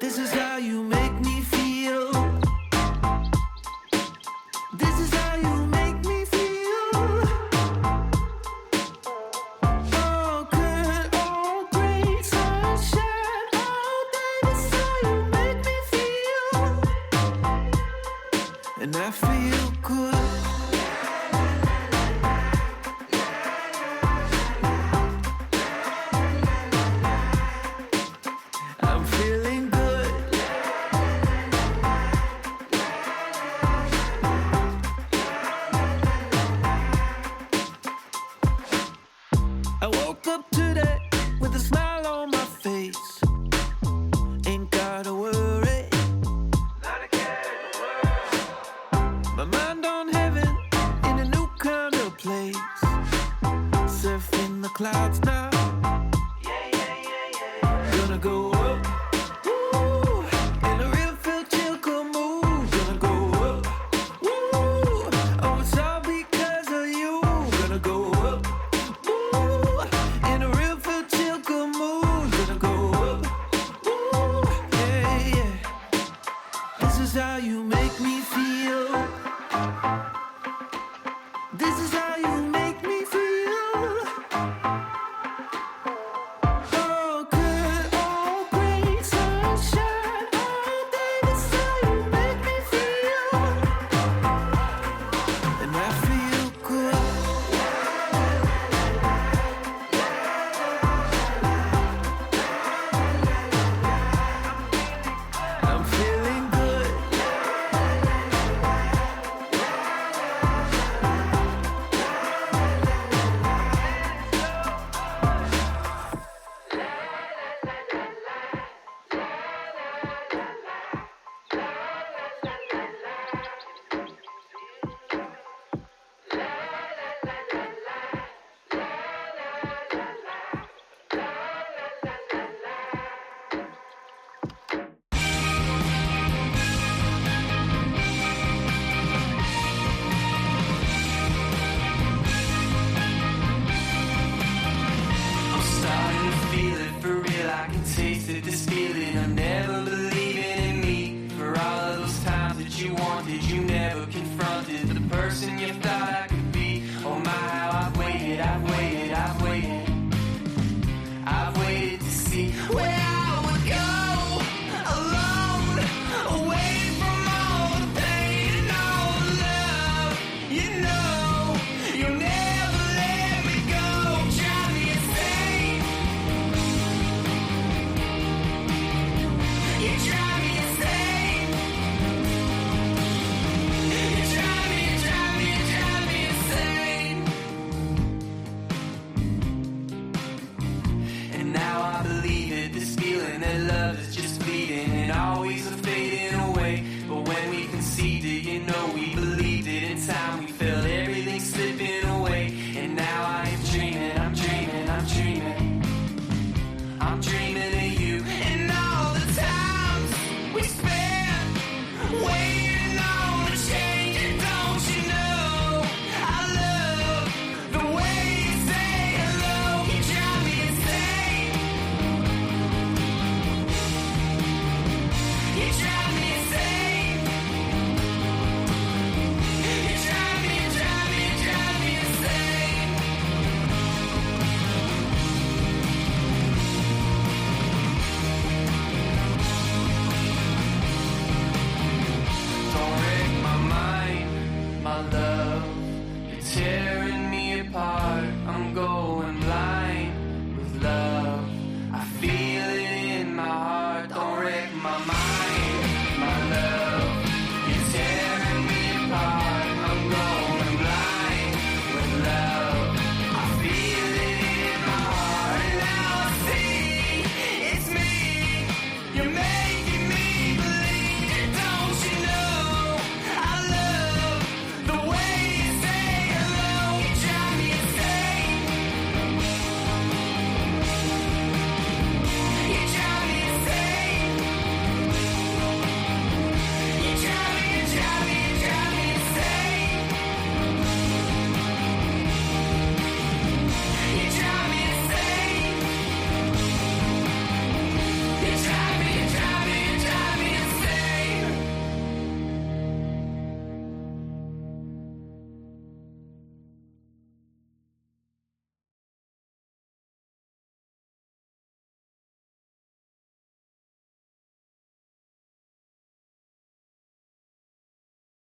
This is how you make me feel. This is how you make me feel. All good, all great, sunshine all day. This is how you make me feel. And I feel good. I'm feeling good. I woke up today with a smile on my face. Ain't gotta worry. Not a care in the world. My mind on heaven in a new kind of place. Surfing the clouds now. Gonna go up, woo, in a real feel chill mood. Gonna go up, woo, oh it's all because of you. Gonna go up, woo, in a real feel chill mood. Gonna go up, woo, yeah, yeah. This is how you make